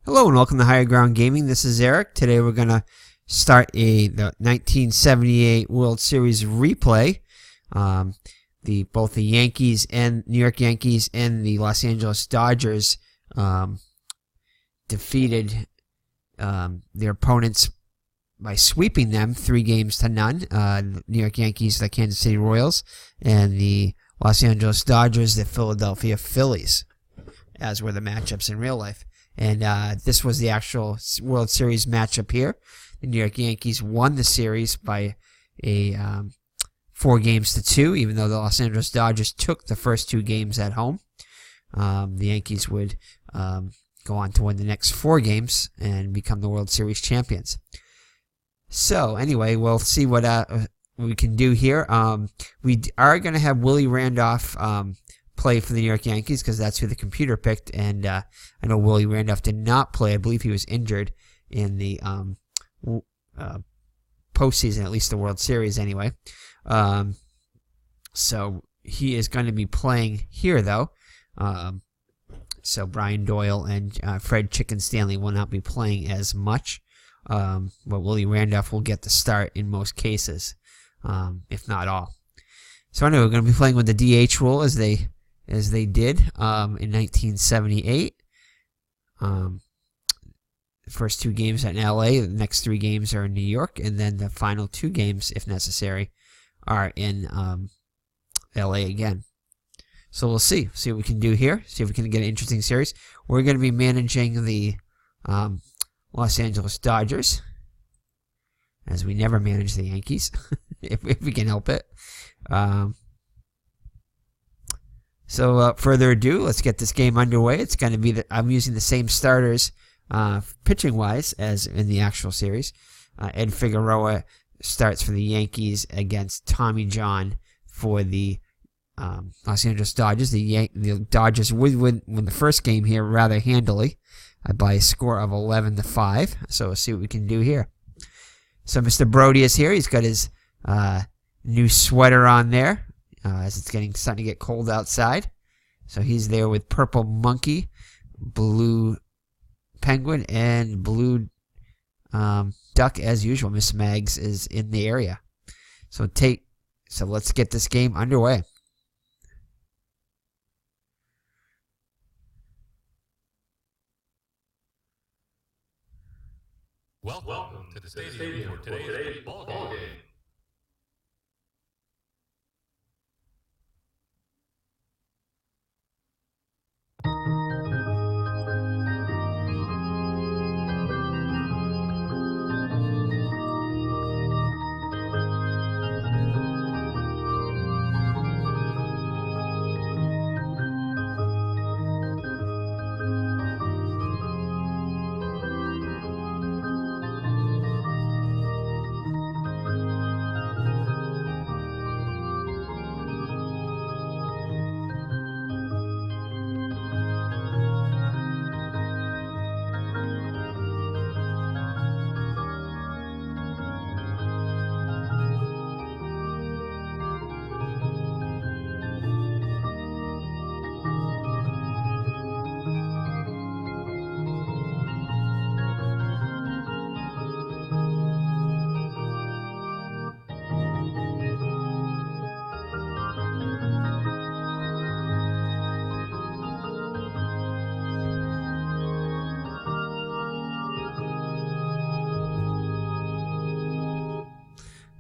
Hello and welcome to Higher Ground Gaming. This is Eric. Today we're going to start the 1978 World Series replay. Both the Yankees and New York Yankees and the Los Angeles Dodgers defeated their opponents by sweeping them 3-0. The New York Yankees, the Kansas City Royals, and the Los Angeles Dodgers, the Philadelphia Phillies, as were the matchups in real life. And this was the actual World Series matchup here. The New York Yankees won the series by 4-2, even though the Los Angeles Dodgers took the first 2 games at home. The Yankees would go on to win the next 4 games and become the World Series champions. So anyway, we'll see what we can do here. We are going to have Willie Randolph play for the New York Yankees because that's who the computer picked, and I know Willie Randolph did not play. I believe he was injured in the postseason, at least the World Series anyway. So he is going to be playing here, though. So Brian Doyle and Fred Chicken Stanley will not be playing as much, but Willie Randolph will get the start in most cases, if not all. So anyway, we're going to be playing with the DH rule as they did in 1978. The first 2 games are in LA, the next 3 games are in New York, and then the final 2 games, if necessary, are in LA again. So we'll see what we can do here, see if we can get an interesting series. We're going to be managing the Los Angeles Dodgers, as we never manage the Yankees, if we can help it. So without further ado, let's get this game underway. It's going to be I'm using the same starters pitching-wise as in the actual series. Ed Figueroa starts for the Yankees against Tommy John for the Los Angeles Dodgers. The Dodgers would win the first game here rather handily by a score of 11-5. So we'll see what we can do here. So Mr. Brody is here. He's got his new sweater on there, as it's starting to get cold outside. So he's there with Purple Monkey, Blue Penguin, and Blue Duck as usual. Miss Mags is in the area. So let's get this game underway. Welcome to the stadium for today's ball game.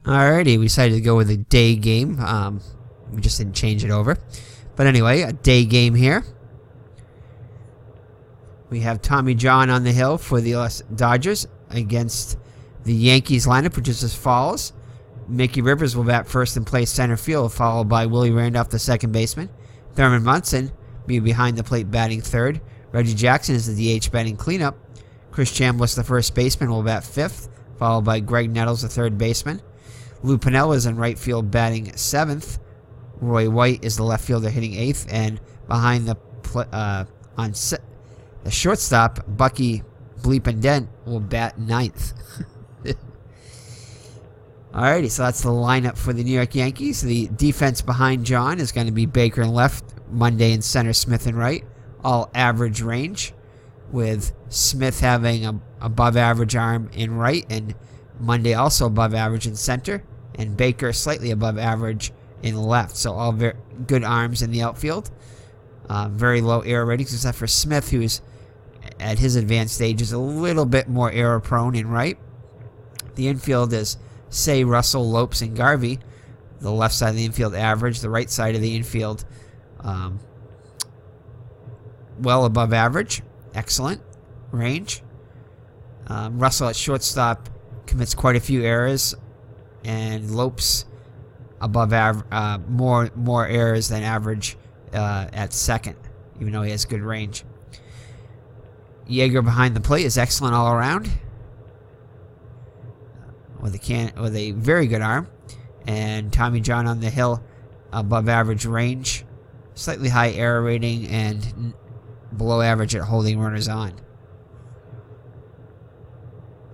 Alrighty, we decided to go with a day game. We just didn't change it over. But anyway, a day game here. We have Tommy John on the hill for the Dodgers against the Yankees lineup, which is as follows. Mickey Rivers will bat first and play center field, followed by Willie Randolph, the second baseman. Thurman Munson be behind the plate batting third. Reggie Jackson is the DH batting cleanup. Chris Chambliss, the first baseman, will bat fifth, followed by Greg Nettles, the third baseman. Lou Piniella is in right field batting 7th. Roy White is the left fielder hitting 8th. And behind the shortstop, Bucky Bleepin' Dent will bat 9th. Alrighty, so that's the lineup for the New York Yankees. The defense behind John is going to be Baker in left, Monday in center, Smith in right. All average range. with Smith having a above average arm in right, and Monday also above average in center, and Baker slightly above average in left. So all very good arms in the outfield. Very low error ratings, except for Smith, who's at his advanced stage is a little bit more error prone in right. The infield is Say, Russell, Lopes, and Garvey. The left side of the infield average. The right side of the infield well above average. Excellent range. Russell at shortstop commits quite a few errors, and Lopes above average, more errors than average at second, even though he has good range. Yeager behind the plate is excellent all around, with a very good arm, and Tommy John on the hill above average range, slightly high error rating, and below average at holding runners on.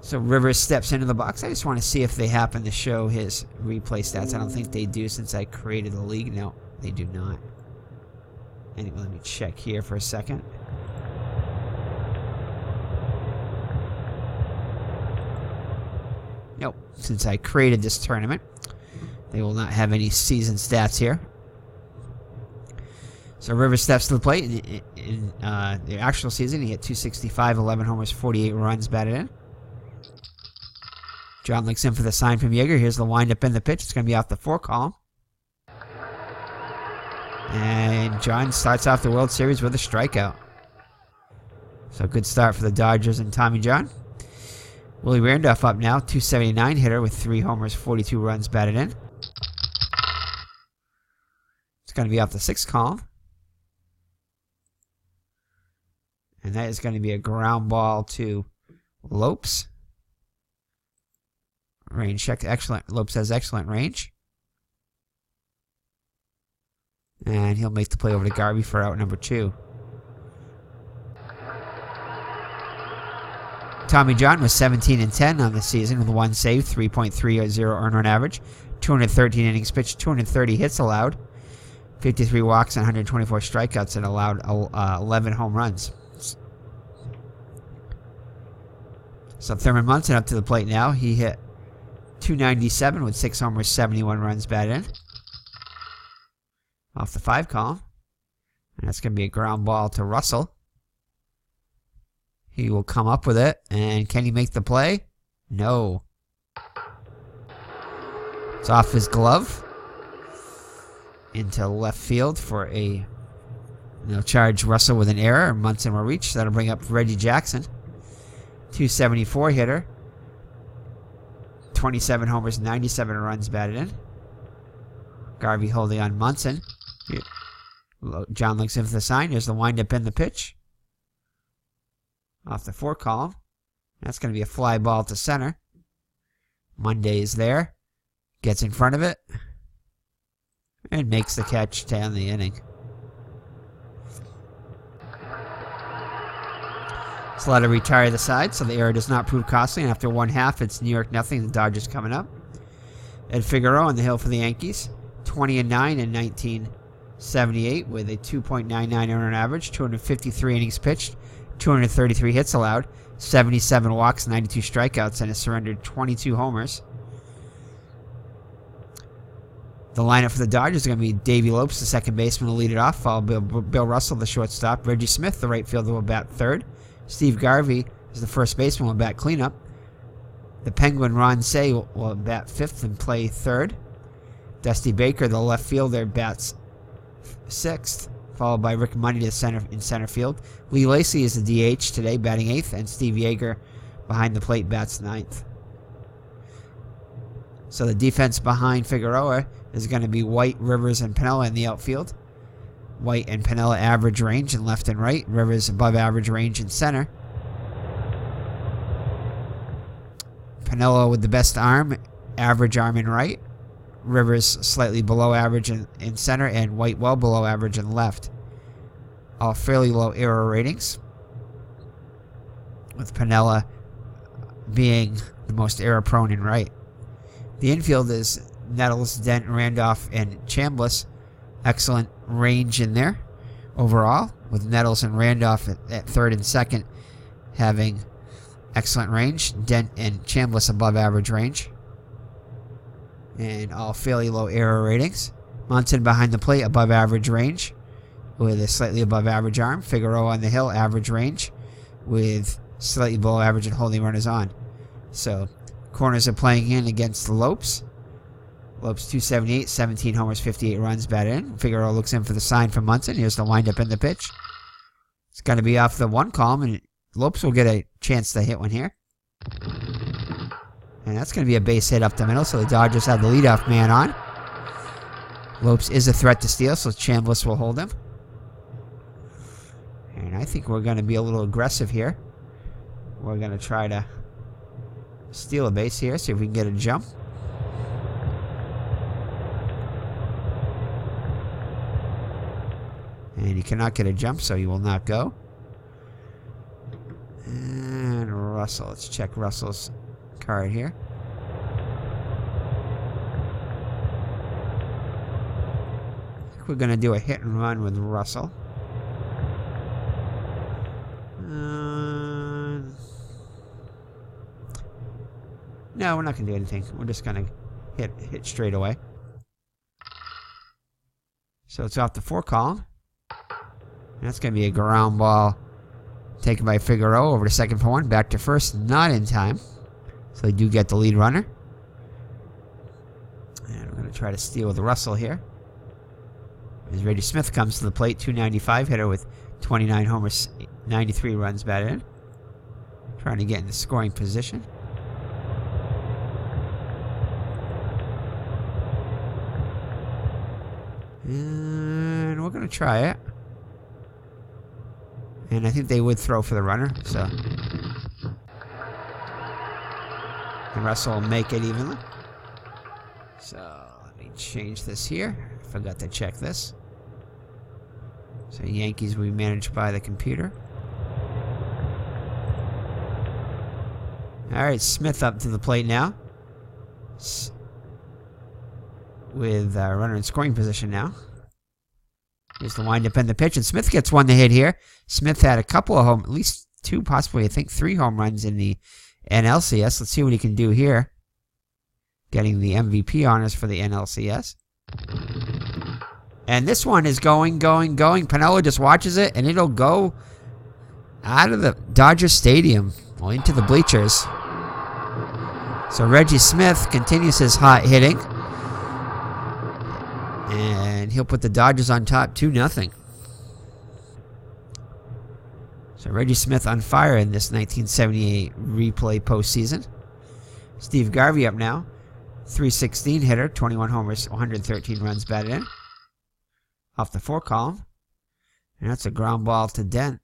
So Rivers steps into the box. I just want to see if they happen to show his replay stats. I don't think they do since I created the league. No, they do not. Anyway, let me check here for a second. Nope, since I created this tournament, they will not have any season stats here. So Rivers steps to the plate. In the actual season, he hit .265, 11 homers, 48 runs batted in. John looks in for the sign from Yeager. Here's the windup in the pitch. It's going to be off the 4 column. And John starts off the World Series with a strikeout. So good start for the Dodgers and Tommy John. Willie Randolph up now, .279 hitter with 3 homers, 42 runs batted in. It's going to be off the 6 column. And that is going to be a ground ball to Lopes. Range check, excellent. Lopes has excellent range. And he'll make the play over to Garvey for out number 2. Tommy John was 17-10 on the season with 1 save, 3.30 earned run average, 213 innings pitched, 230 hits allowed, 53 walks, and 124 strikeouts, and allowed 11 home runs. So Thurman Munson up to the plate now. He hit .297 with 6 homers, 71 runs batted in. Off the 5 column. And that's going to be a ground ball to Russell. He will come up with it. And can he make the play? No. It's off his glove. Into left field for a... They'll charge Russell with an error. Munson will reach. That'll bring up Reggie Jackson. .274 hitter. 27 homers, 97 runs batted in. Garvey holding on Munson. John looks in for the sign. Here's the windup in the pitch. Off the 4 column. That's going to be a fly ball to center. Monday is there. Gets in front of it. And makes the catch to end the inning. Slaughter retire the side, so the error does not prove costly. And after 1/2, it's New York nothing. The Dodgers coming up. Ed Figueroa on the hill for the Yankees. 20-9 in 1978 with a 2.99 earned average, 253 innings pitched, 233 hits allowed, 77 walks, 92 strikeouts, and has surrendered 22 homers. The lineup for the Dodgers is going to be Davey Lopes, the second baseman, will lead it off, followed by Bill Russell, the shortstop. Reggie Smith, the right fielder, will bat third. Steve Garvey is the first baseman, will bat cleanup. The Penguin, Ron Say, will bat fifth and play third. Dusty Baker, the left fielder, bats sixth, followed by Rick Money in center field. Lee Lacy is the DH today, batting eighth, and Steve Yeager behind the plate bats ninth. So the defense behind Figueroa is going to be White, Rivers, and Piniella in the outfield. White and Piniella average range in left and right. Rivers above average range in center. Piniella with the best arm, average arm in right. Rivers slightly below average in center, and White well below average in left. All fairly low error ratings, with Piniella being the most error prone in right. The infield is Nettles, Dent, Randolph, and Chambliss. Excellent range in there overall, with Nettles and Randolph at third and second, having excellent range. Dent and Chambliss above average range. And all fairly low error ratings. Munson behind the plate, above average range with a slightly above average arm. Figueroa on the hill, average range with slightly below average and holding runners on. So, corners are playing in against Lopes. Lopes 278, 17 homers, 58 runs, batted in. Figueroa looks in for the sign from Munson. Here's the windup in the pitch. It's going to be off the one column, and Lopes will get a chance to hit one here. And that's going to be a base hit up the middle, so the Dodgers have the leadoff man on. Lopes is a threat to steal, so Chambliss will hold him. And I think we're going to be a little aggressive here. We're going to try to steal a base here, see if we can get a jump. And he cannot get a jump, so he will not go. And Russell. Let's check Russell's card here. I think we're going to do a hit and run with Russell. No, we're not going to do anything. We're just going to hit straight away. So it's off the 4 column. And that's going to be a ground ball taken by Figueroa over to second for 1. Back to first. Not in time. So they do get the lead runner. And we're going to try to steal with Russell here. As Reggie Smith comes to the plate. 295 hitter with 29 homers, 93 runs batted in. Trying to get in the scoring position. And we're going to try it. And I think they would throw for the runner, so. And Russell will make it evenly. So, let me change this here. I forgot to check this. So, Yankees will be managed by the computer. Alright, Smith up to the plate now. With runner in scoring position now. Here's the windup and the pitch, and Smith gets one to hit here. Smith had a couple of at least 2, possibly I think 3 home runs in the NLCS. Let's see what he can do here. Getting the MVP honors for the NLCS. And this one is going. Piniella just watches it, and it'll go out of the Dodger Stadium, well, into the bleachers. So Reggie Smith continues his hot hitting. And he'll put the Dodgers on top 2-0. So Reggie Smith on fire in this 1978 replay postseason. Steve Garvey up now. 316 hitter, 21 homers, 113 runs batted in. Off the 4 column. And that's a ground ball to Dent.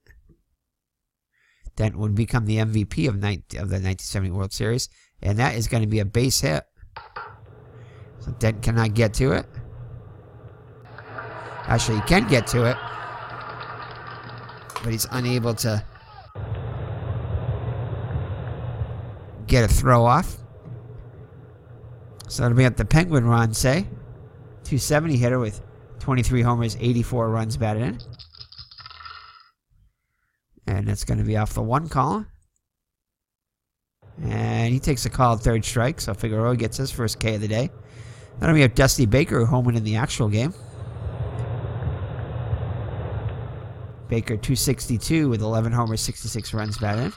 Dent would become the MVP of the 1970 World Series. And that is going to be a base hit. So Dent cannot get to it. Actually, he can get to it, but he's unable to get a throw off. So that'll be up the Penguin run, say. 270 hitter with 23 homers, 84 runs batted in. And that's going to be off the 1 column. And he takes a call at 3rd strike, so Figueroa gets his first K of the day. Then we have Dusty Baker, who homered in the actual game. Baker 262 with 11 homers, 66 runs batted in.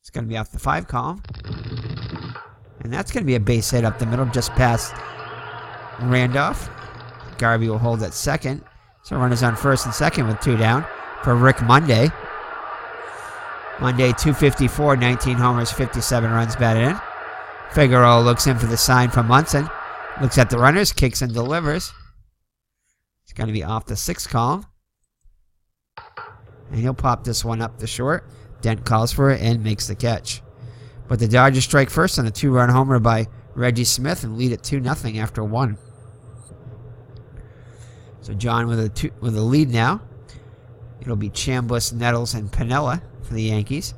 It's going to be off the 5 column. And that's going to be a base hit up the middle, just past Randolph. Garvey will hold at second. So runners on first and second with 2 down for Rick Monday. Monday 254, 19 homers, 57 runs batted in. Figueroa looks in for the sign from Munson. Looks at the runners, kicks and delivers. It's going to be off the 6 column. And he'll pop this one up the short. Dent calls for it and makes the catch. But the Dodgers strike first on a 2-run homer by Reggie Smith and lead it 2-0 after 1. So John with a lead now. It'll be Chambliss, Nettles, and Piniella for the Yankees.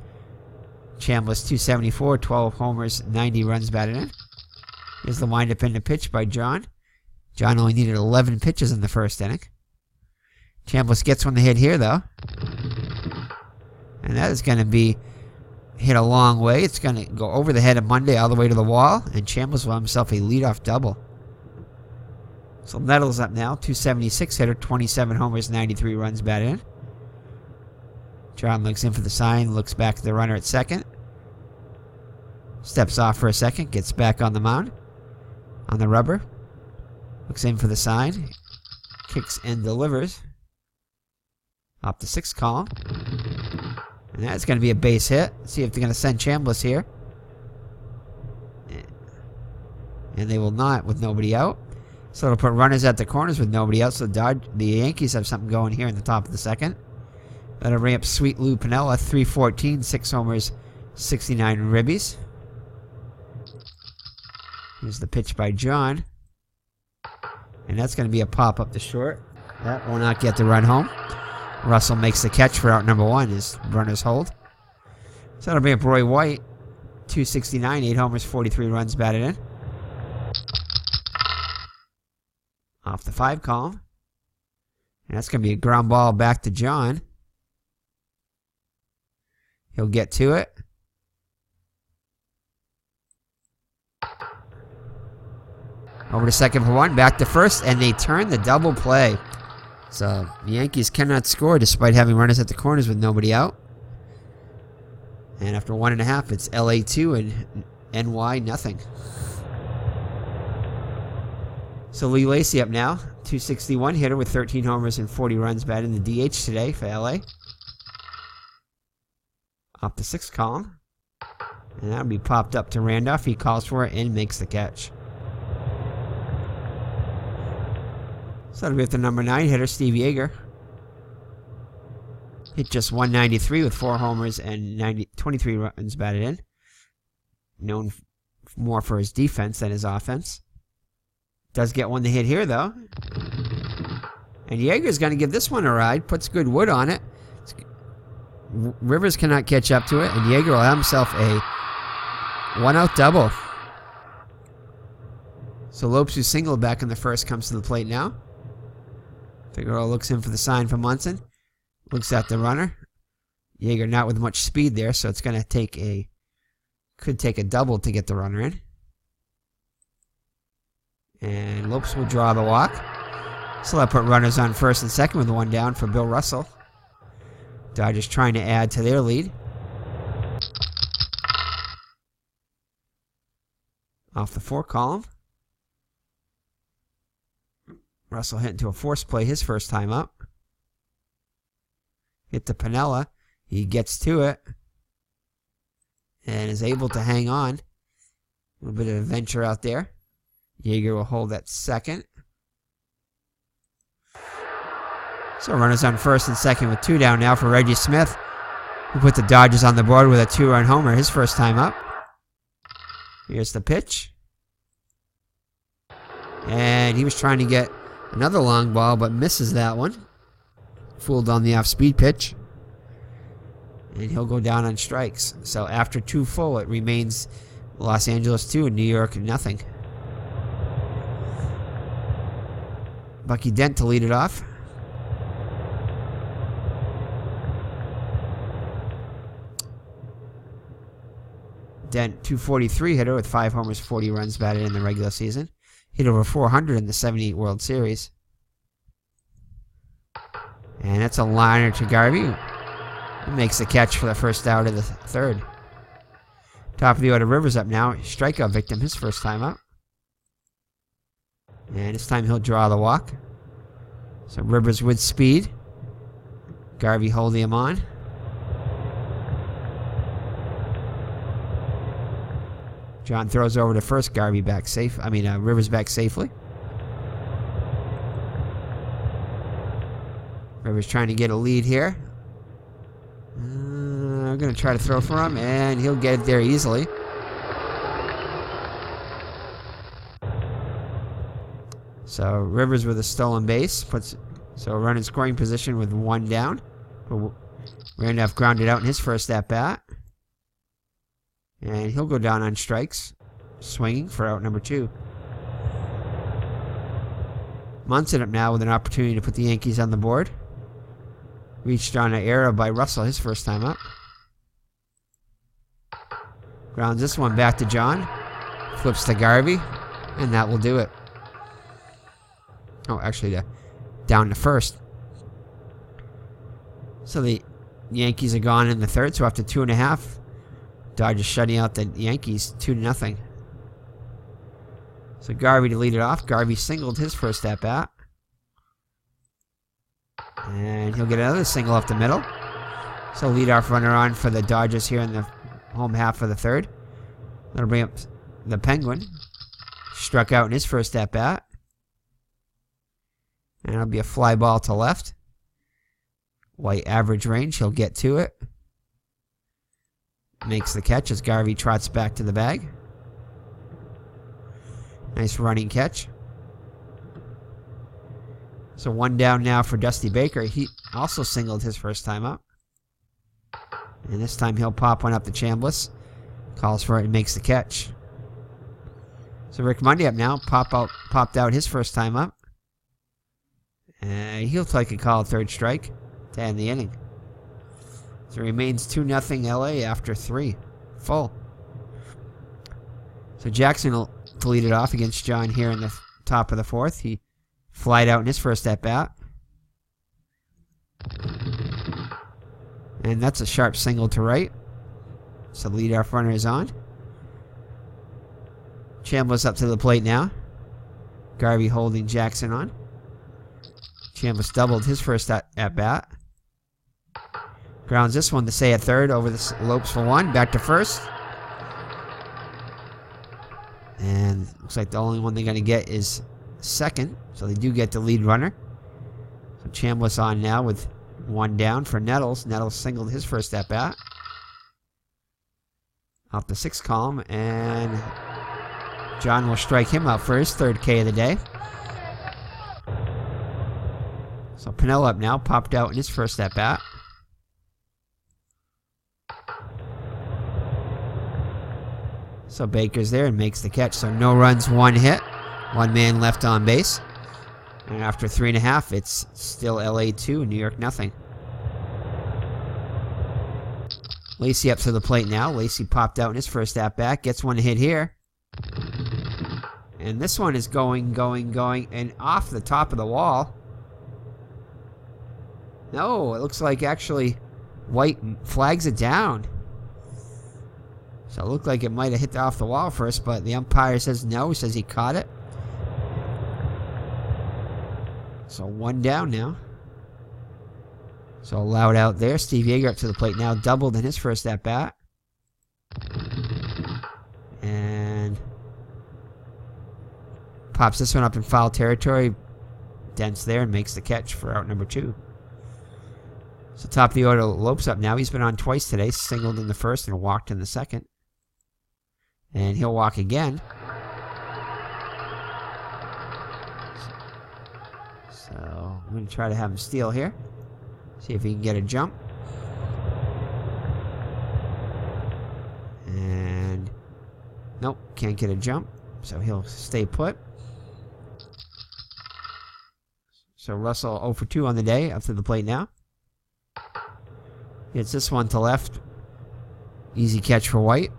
Chambliss 274, 12 homers, 90 runs batted in. Here's the windup in the pitch by John. John only needed 11 pitches in the first inning. Chambliss gets one to hit here, though. And that is going to be hit a long way. It's going to go over the head of Monday all the way to the wall. And Chambliss will have himself a leadoff double. So Nettles up now. 276 hitter, 27 homers, 93 runs batted in. John looks in for the sign, looks back at the runner at second. Steps off for a second, gets back on the mound. On the rubber. Looks in for the sign. Kicks and delivers. Up the sixth column. And that's going to be a base hit. Let's see if they're going to send Chambliss here. And they will not with nobody out. So it'll put runners at the corners with nobody out. So the Yankees have something going here in the top of the second. That'll bring up Sweet Lou Piniella, 314, 6 homers, 69 ribbies. Here's the pitch by John. And that's going to be a pop up the short. That will not get the run home. Russell makes the catch for out number 1 as runners hold. So that'll bring up Roy White, 269, 8 homers, 43 runs batted in. Off the 5 column. And that's going to be a ground ball back to John. He'll get to it. Over to second for 1, back to first, and they turn the double play. So the Yankees cannot score despite having runners at the corners with nobody out. And after 1.5, it's LA 2 and NY nothing. So Lee Lacy up now, 261 hitter with 13 homers and 40 runs batted in the DH today for LA. Up the 6th column. And that'll be popped up to Randolph. He calls for it and makes the catch. So that'll be with the number 9 hitter, Steve Yeager. Hit just 193 with 4 homers and 23 runs batted in. Known more for his defense than his offense. Does get one to hit here, though. And Yeager's going to give this one a ride. Puts good wood on it. Rivers cannot catch up to it, and Yeager will have himself a 1-out double. So Lopes, who singled back in the first, comes to the plate now. Figueroa looks in for the sign from Munson. Looks at the runner. Yeager not with much speed there, so it's going to take could take a double to get the runner in. And Lopes will draw the walk. So that'll put runners on first and second with 1 down for Bill Russell. Dodgers trying to add to their lead. Off the 4 column. Russell hit into a force play his first time up. Hit to Piniella. He gets to it. And is able to hang on. A little bit of adventure out there. Yeager will hold at second. So runners on first and second with 2 down now for Reggie Smith, who put the Dodgers on the board with a 2-run homer his first time up. Here's the pitch. And he was trying to get another long ball, but misses that one. Fooled on the off-speed pitch. And he'll go down on strikes. So after 2 full, it remains Los Angeles 2 and New York nothing. Bucky Dent to lead it off. Dent, 243 hitter with 5 homers, 40 runs batted in the regular season. Hit over 400 in the 78 World Series. And that's a liner to Garvey. He makes the catch for the first out of the 3rd. Top of the order, Rivers up now. Strikeout victim his first time up. And this time he'll draw the walk. So Rivers with speed. Garvey holding him on. John throws over to first. Garvey back safe. Rivers back safely. Rivers trying to get a lead here. I'm going to try to throw for him, and he'll get it there easily. So Rivers with a stolen base so a run in scoring position with 1 down. Randolph grounded out in his first at bat. And he'll go down on strikes, swinging for out number 2. Munson up now with an opportunity to put the Yankees on the board. Reached on an error by Russell his first time up. Grounds this one back to John. Flips to Garvey. And that will do it. Oh, actually, down to first. So the Yankees are gone in the third. So after 2.5, Dodgers shutting out the Yankees 2-0. So Garvey to lead it off. Garvey singled his first at bat. And he'll get another single up the middle. So leadoff runner on for the Dodgers here in the home half of the third. That'll bring up the Penguin. Struck out in his first at bat. And it'll be a fly ball to left. White average range. He'll get to it. Makes the catch as Garvey trots back to the bag. Nice running catch. So one down now for Dusty Baker. He also singled his first time up. And this time he'll pop one up to Chambliss. Calls for it and makes the catch. So Rick Monday up now. Popped out his first time up. And he'll take a call third strike to end the inning. So it remains 2-0 LA after 3. Full. So Jackson will lead it off against John here in the top of the fourth. He flied out in his first at bat. And that's a sharp single to right. So the leadoff runner is on. Chambliss up to the plate now. Garvey holding Jackson on. Chambliss doubled his first at bat. Grounds this one to say at third. Over the Lopes for one. Back to first. And looks like the only one they're going to get is second. So they do get the lead runner. So Chambliss on now with one down for Nettles. Nettles singled his first at bat. Off the sixth column. And John will strike him out for his third K of the day. So Pennell up now. Popped out in his first at bat. So Baker's there and makes the catch. So no runs, one hit. One man left on base. And after 3.5, it's still LA 2, New York nothing. Lacey up to the plate now. Lacey popped out in his first at-bat. Gets one hit here. And this one is going, and off the top of the wall. No, it looks like actually White flags it down. So it looked like it might have hit off the wall first, but the umpire says no. He says he caught it. So one down now. So allowed out there. Steve Yeager up to the plate now. Doubled in his first at-bat. And pops this one up in foul territory. Dents there and makes the catch for out number 2. So top of the order, Lopes up now. He's been on twice today. Singled in the first and walked in the second. And he'll walk again. So I'm going to try to have him steal here. See if he can get a jump. And nope, can't get a jump. So he'll stay put. So Russell 0 for 2 on the day. Up to the plate now. Hits this one to left. Easy catch for White.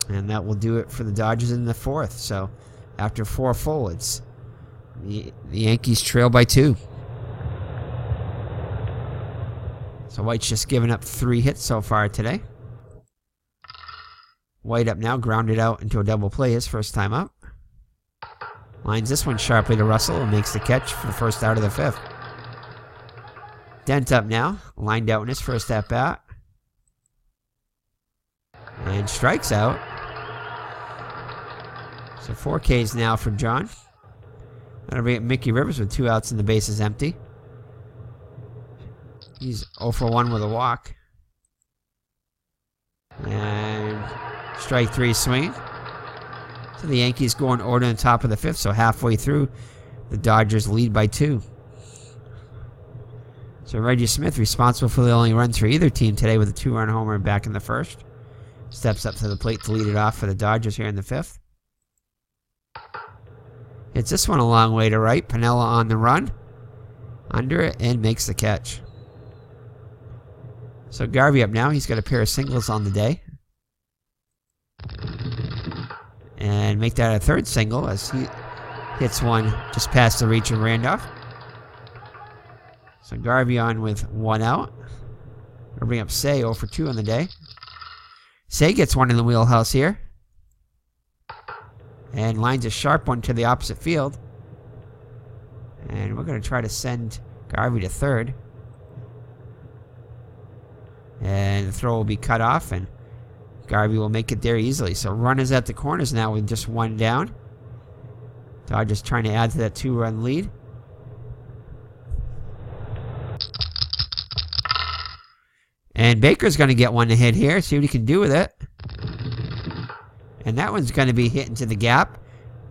And that will do it for the Dodgers in the fourth. So after 4 full, it's the Yankees trail by 2. So White's just given up 3 hits so far today. White up now, grounded out into a double play his first time up. Lines this one sharply to Russell and makes the catch for the first out of the 5th. Dent up now, lined out in his first at-bat. And strikes out. So 4 Ks now for John. That'll bring up Mickey Rivers with 2 outs and the base is empty. He's 0 for 1 with a walk. And strike 3 swing. So the Yankees go in order on the top of the 5th. So halfway through, the Dodgers lead by 2. So Reggie Smith, responsible for the only runs for either team today with a 2-run homer back in the first. Steps up to the plate to lead it off for the Dodgers here in the 5th. Hits this one a long way to right. Piniella on the run. Under it and makes the catch. So Garvey up now. He's got a pair of singles on the day. And make that a third single as he hits one just past the reach of Randolph. So Garvey on with 1 out. We'll bring up Say 0 for 2 on the day. Say gets one in the wheelhouse here. And lines a sharp one to the opposite field. And we're going to try to send Garvey to third. And the throw will be cut off, and Garvey will make it there easily. So runners at the corners now with just 1 down. Dodgers trying to add to that 2-run lead. And Baker's going to get one to hit here. See what he can do with it. And that one's going to be hit into the gap.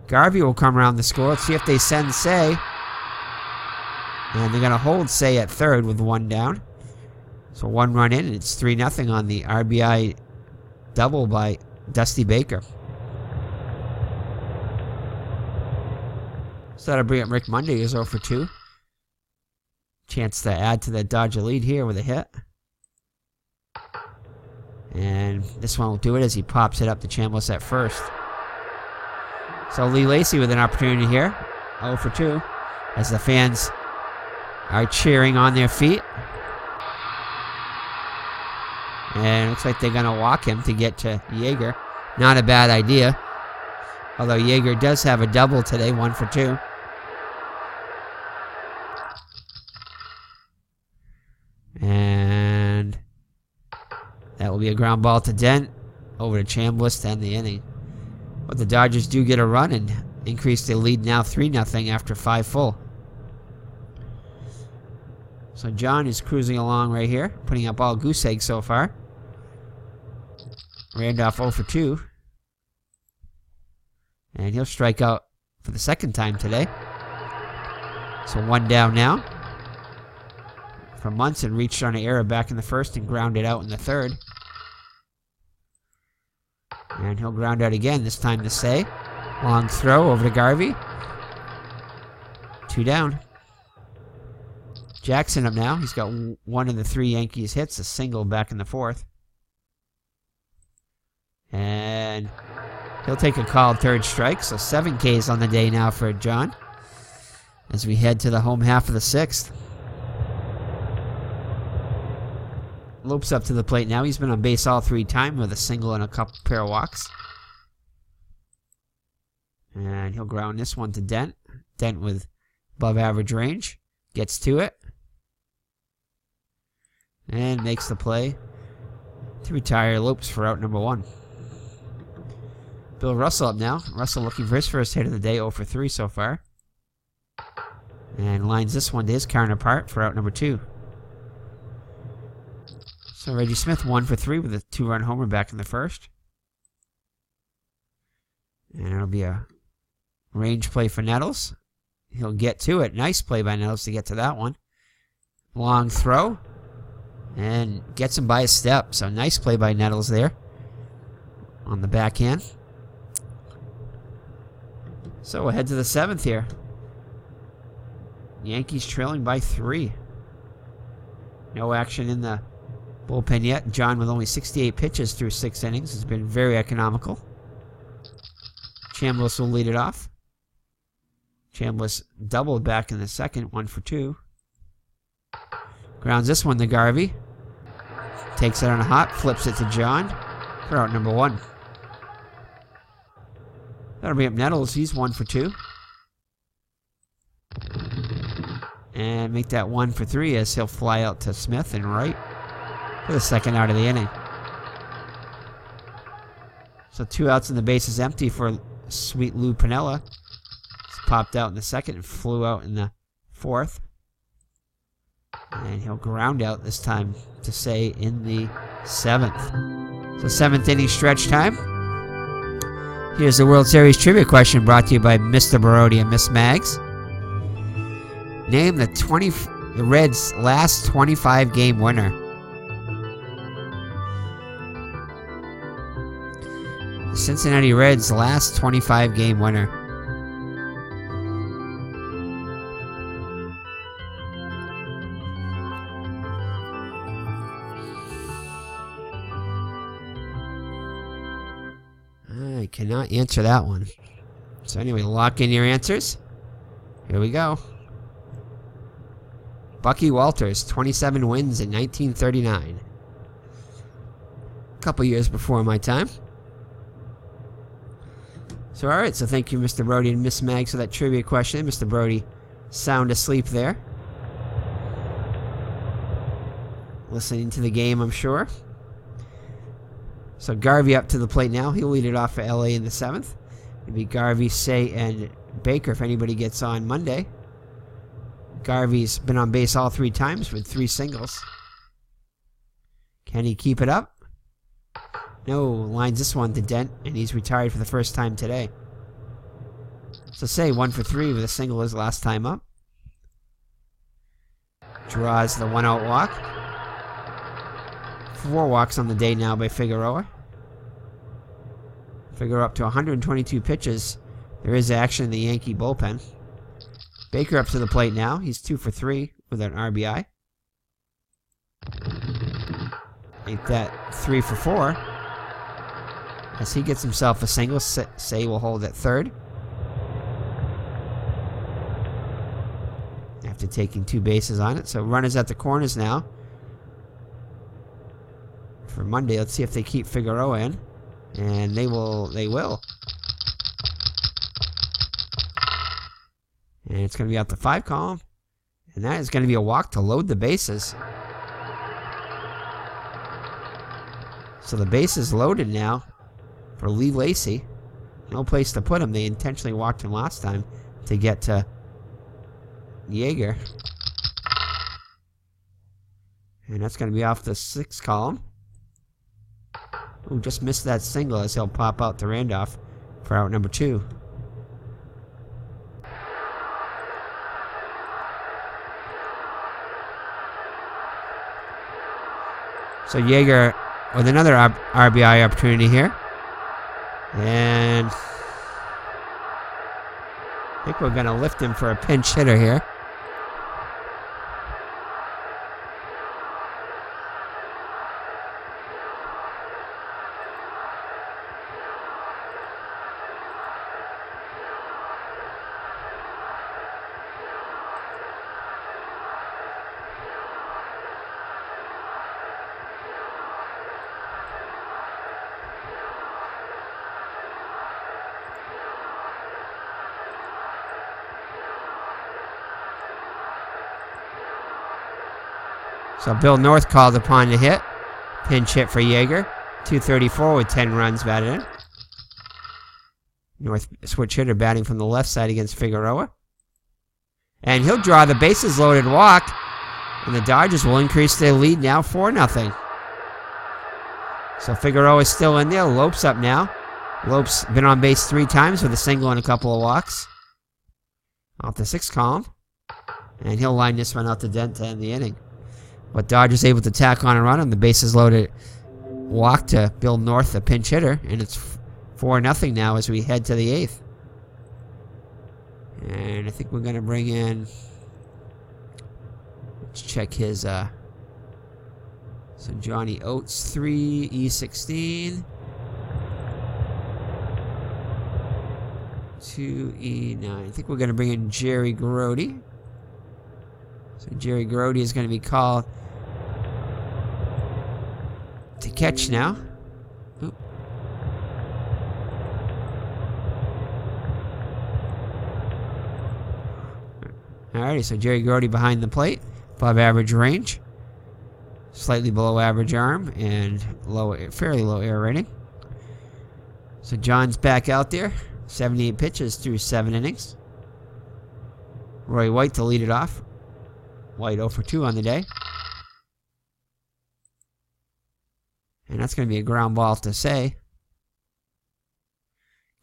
Garvey will come around the score. Let's see if they send Say. And they're going to hold Say at third with 1 down. So 1 run in, and it's 3-0 on the RBI double by Dusty Baker. So that'll bring up Rick Monday, who's 0 for 2. Chance to add to the Dodger lead here with a hit. And this one will do it as he pops it up to Chambliss at first. So Lee Lacy with an opportunity here. 0 for 2. As the fans are cheering on their feet. And it looks like they're going to walk him to get to Yeager. Not a bad idea. Although Yeager does have a double today, 1 for 2. And that will be a ground ball to Dent. Over to Chambliss to end the inning. But the Dodgers do get a run and increase their lead now 3-0 after 5 full. So John is cruising along right here, putting up all goose eggs so far. Randolph 0 for 2. And he'll strike out for the second time today. So 1 down now. For Munson, reached on an error back in the first and grounded out in the third. And he'll ground out again, this time to Say. Long throw over to Garvey. 2 down. Jackson up now. He's got 1 of the 3 Yankees hits, a single back in the fourth. And he'll take a called third strike, so 7 Ks on the day now for John. As we head to the home half of the 6th. Lopes up to the plate now. He's been on base all 3 times with a single and a couple pair of walks. And he'll ground this one to Dent. Dent with above average range. Gets to it. And makes the play to retire Lopes for out number 1. Bill Russell up now. Russell looking for his first hit of the day, 0 for 3 so far. And lines this one to his counterpart for out number 2. So Reggie Smith 1 for 3 with a 2-run homer back in the first. And it'll be a range play for Nettles. He'll get to it. Nice play by Nettles to get to that one. Long throw. And gets him by a step. So nice play by Nettles there. On the backhand. So we'll head to the 7th here. Yankees trailing by 3. No action in the bullpen yet. John with only 68 pitches through 6 innings has been very economical. Chambliss will lead it off. Chambliss doubled back in the second, 1 for 2. Grounds this one to Garvey. Takes it on a hop, flips it to John for out number 1. That'll bring up Nettles. He's 1 for 2. And make that 1 for 3 as he'll fly out to Smith and right for the second out of the inning. So 2 outs and the base is empty for Sweet Lou Piniella. He's popped out in the second and flew out in the fourth. And he'll ground out this time to Say in the 7th. So 7th inning stretch time. Here's the World Series trivia question brought to you by Mr. Barodi and Miss Mags. Name the Reds' last 25-game winner. The Cincinnati Reds' last 25-game winner. I cannot answer that one. So anyway, lock in your answers. Here we go. Bucky Walters, 27 wins in 1939. A couple years before my time. So alright, so thank you Mr. Brody and Miss Mags for that trivia question. Mr. Brody, sound asleep there. Listening to the game, I'm sure. So Garvey up to the plate now. He'll lead it off for LA in the 7th. It'll be Garvey, Say, and Baker if anybody gets on Monday. Garvey's been on base all 3 times with 3 singles. Can he keep it up? No, lines this one to Dent, and he's retired for the first time today. So Say 1 for 3 with a single his last time up. Draws the 1-out walk. 4 walks on the day now by Figueroa. Figueroa up to 122 pitches. There is action in the Yankee bullpen. Baker up to the plate now. He's 2 for 3 with an RBI. Make that 3 for 4. As he gets himself a single, Say will hold at third. After taking 2 bases on it. So runners at the corners now. For Monday, let's see if they keep Figueroa in. And they will. And it's going to be out the 5 column. And that is going to be a walk to load the bases. So the base is loaded now for Lee Lacy. No place to put him. They intentionally walked him last time to get to Yeager. And that's going to be off the 6 column. Ooh, just missed that single as he'll pop out to Randolph for out number 2. So Yeager with another RBI opportunity here. And I think we're going to lift him for a pinch hitter here. So Bill North called upon the hit. Pinch hit for Yeager. 234 with 10 runs batted in. North switch hitter batting from the left side against Figueroa. And he'll draw the bases loaded walk. And the Dodgers will increase their lead now 4-0. So Figueroa is still in there. Lopes up now. Lopes been on base 3 times with a single and a couple of walks. Off the 6th column. And he'll line this one out to Dent to end the inning. But Dodgers able to tack on a run on the bases loaded walk to Bill North, the pinch hitter. And it's 4-0 now as we head to the 8th. And I think we're going to bring in... Let's check his... So Johnny Oates, 3, E16. 2E9. I think we're going to bring in Jerry Grody. So Jerry Grody is going to be called to catch now. Oop. Alrighty, so Jerry Grody behind the plate. Above average range. Slightly below average arm and fairly low air rating. So John's back out there. 78 pitches through 7 innings. Roy White to lead it off. White 0 for 2 on the day. And that's going to be a ground ball to Say.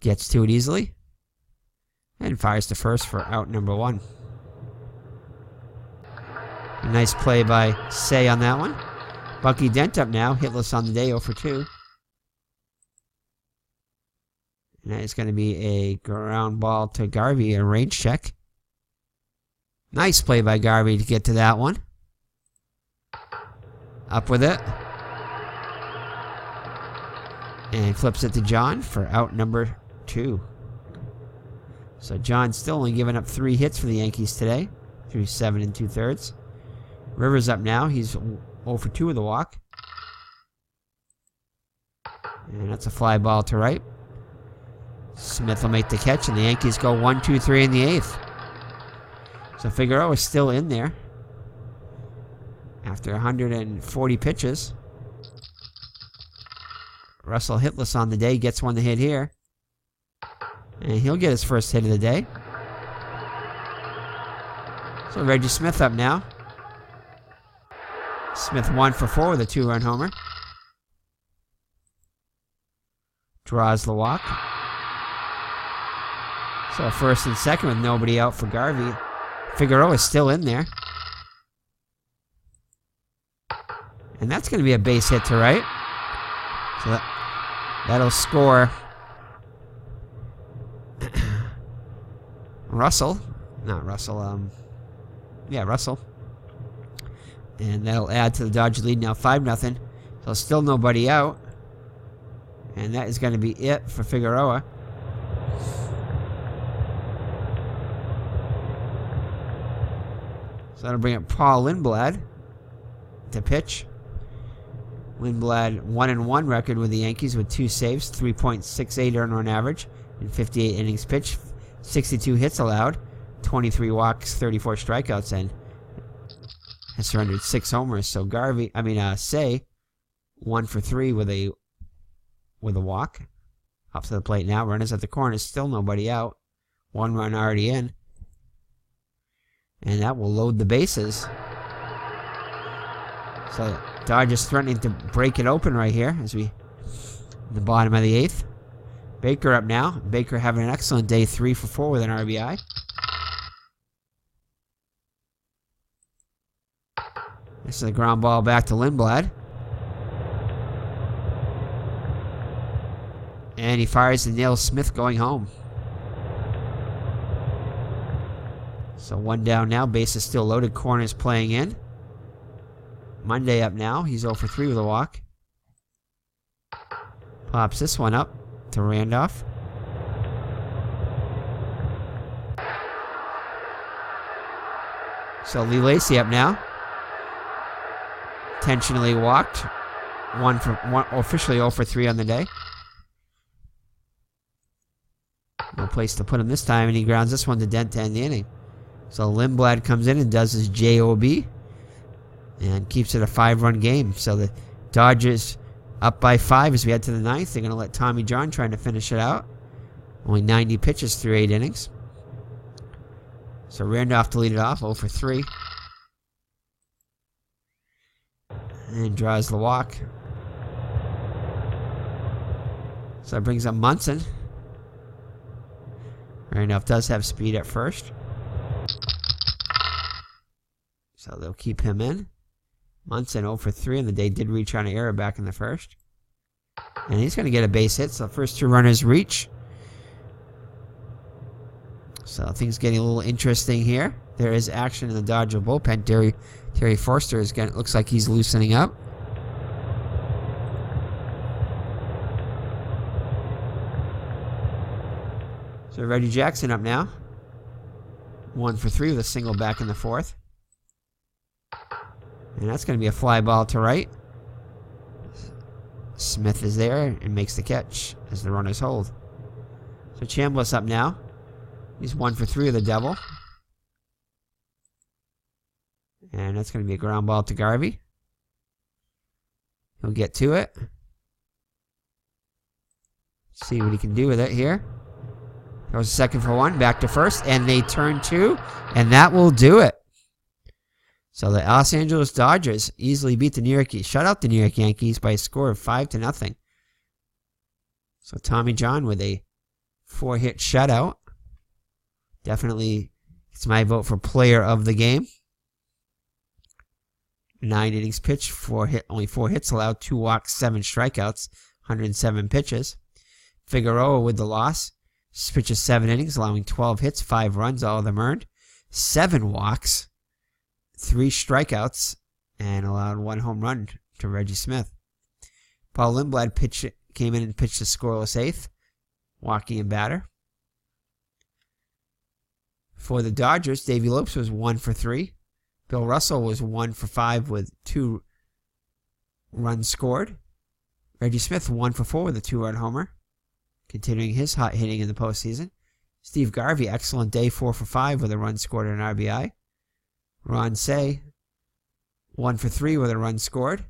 Gets to it easily. And fires to first for out number 1. A nice play by Say on that one. Bucky Dent up now. Hitless on the day 0 for 2. And that is going to be a ground ball to Garvey, a range check. Nice play by Garvey to get to that one. Up with it. And flips it to John for out number 2. So John's still only giving up 3 hits for the Yankees today, through 7 2/3. Rivers up now. He's 0 for 2 with a walk. And that's a fly ball to right. Smith will make the catch, and the Yankees go 1, 2, 3 in the 8th. So Figueroa is still in there after 140 pitches. Russell hitless on the day, gets one to hit here. And he'll get his first hit of the day. So Reggie Smith up now. Smith 1 for 4 with a 2-run homer. Draws the walk. So first and second with nobody out for Garvey. Figueroa is still in there. And that's going to be a base hit to right. So that'll score Russell. Not Russell. Russell. And that'll add to the Dodgers lead now 5-0. So still nobody out. And that is going to be it for Figueroa. So that'll bring up Paul Lindblad to pitch. Lindblad 1-1 record with the Yankees with 2 saves, 3.68 earned run average in 58 innings pitched, 62 hits allowed, 23 walks, 34 strikeouts, and has surrendered 6 homers. So Say 1 for 3 with a walk. Up to the plate now. Runners at the corner. Still nobody out. 1 run already in. And that will load the bases. So Dodgers threatening to break it open right here as we in the bottom of the 8th. Baker up now. Baker having an excellent day, 3 for 4 with an RBI. This is a ground ball back to Lindblad. And he fires and nails Smith going home. So 1 down now. Base is still loaded. Corners playing in. Monday up now. He's 0 for 3 with a walk. Pops this one up to Randolph. So Lee Lacy up now. Intentionally walked. Officially 0 for 3 on the day. No place to put him this time, and he grounds this one to Dent to end the inning. So Lindblad comes in and does his JOB and keeps it a 5-run game. So the Dodgers up by 5 as we head to the 9th. They're going to let Tommy John trying to finish it out. Only 90 pitches through 8 innings. So Randolph to lead it off, 0 for 3. And draws the walk. So that brings up Munson. Randolph does have speed at first. So they'll keep him in. Munson 0 for 3 on the day. Did reach on an error back in the first. And he's going to get a base hit. So the first 2 runners reach. So things getting a little interesting here. There is action in the Dodger bullpen. Terry Forster looks like he's loosening up. So Reggie Jackson up now. 1 for 3 with a single back in the 4th. And that's going to be a fly ball to right. Smith is there and makes the catch as the runners hold. So Chambliss up now. He's 1 for 3 with the double. And that's going to be a ground ball to Garvey. He'll get to it. See what he can do with it here. Goes second for 1, back to first, and they turn 2, and that will do it. So the Los Angeles Dodgers easily beat the New York, shut out the New York Yankees by a score of 5-0. So Tommy John with a 4-hit shutout. Definitely it's my vote for player of the game. 9 innings pitched, only 4 hits allowed, 2 walks, 7 strikeouts, 107 pitches. Figueroa with the loss. Pitches 7 innings, allowing 12 hits, 5 runs, all of them earned. 7 walks, 3 strikeouts, and allowed 1 home run to Reggie Smith. Paul Lindblad came in and pitched a scoreless eighth, walking in batter. For the Dodgers, Davey Lopes was 1 for 3. Bill Russell was 1 for 5 with 2 runs scored. Reggie Smith 1 for 4 with a 2-run homer, continuing his hot hitting in the postseason. Steve Garvey, excellent day, 4 for 5 with a run scored and an RBI. Ron Say, 1 for 3 with a run scored.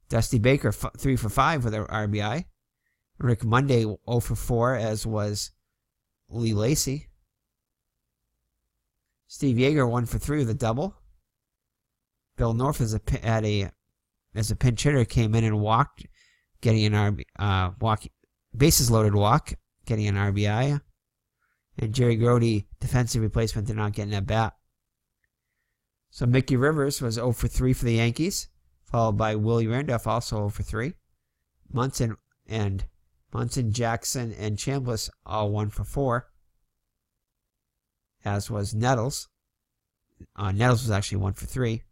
Dusty Baker, 3 for 5 with an RBI. Rick Monday, 0 for 4, as was Lee Lacy. Steve Yeager, 1 for 3 with a double. Bill North, as a pinch hitter, came in and walked, getting an bases loaded walk, getting an RBI. And Jerry Grody, defensive replacement, did not get an at bat. So Mickey Rivers was 0 for 3 for the Yankees, followed by Willie Randolph, also 0 for 3. Munson, Jackson, and Chambliss all 1 for 4, as was Nettles. Nettles was actually 1 for 3.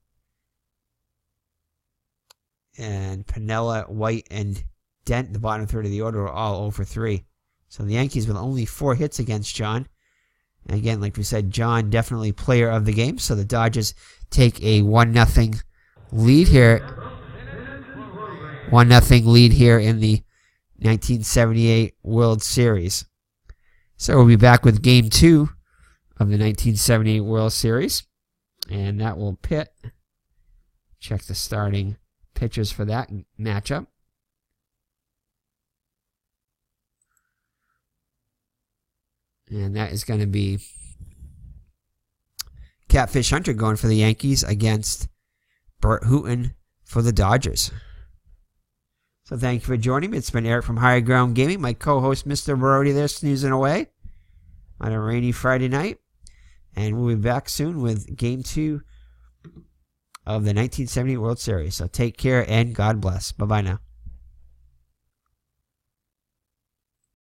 And Piniella, White, and Dent, the bottom third of the order, were all 0 for 3. So the Yankees with only 4 hits against John. And again, like we said, John definitely player of the game. So the Dodgers take a 1-0 lead here. 1-0 lead here in the 1978 World Series. So we'll be back with Game 2 of the 1978 World Series. And that will pit. Check the starting pitchers for that matchup. And that is going to be Catfish Hunter going for the Yankees against Bert Hooton for the Dodgers. So thank you for joining me. It's been Eric from Higher Ground Gaming. My co-host, Mr. Brody, there snoozing away on a rainy Friday night. And we'll be back soon with Game 2 of the 1970 World Series. So take care and God bless. Bye-bye now.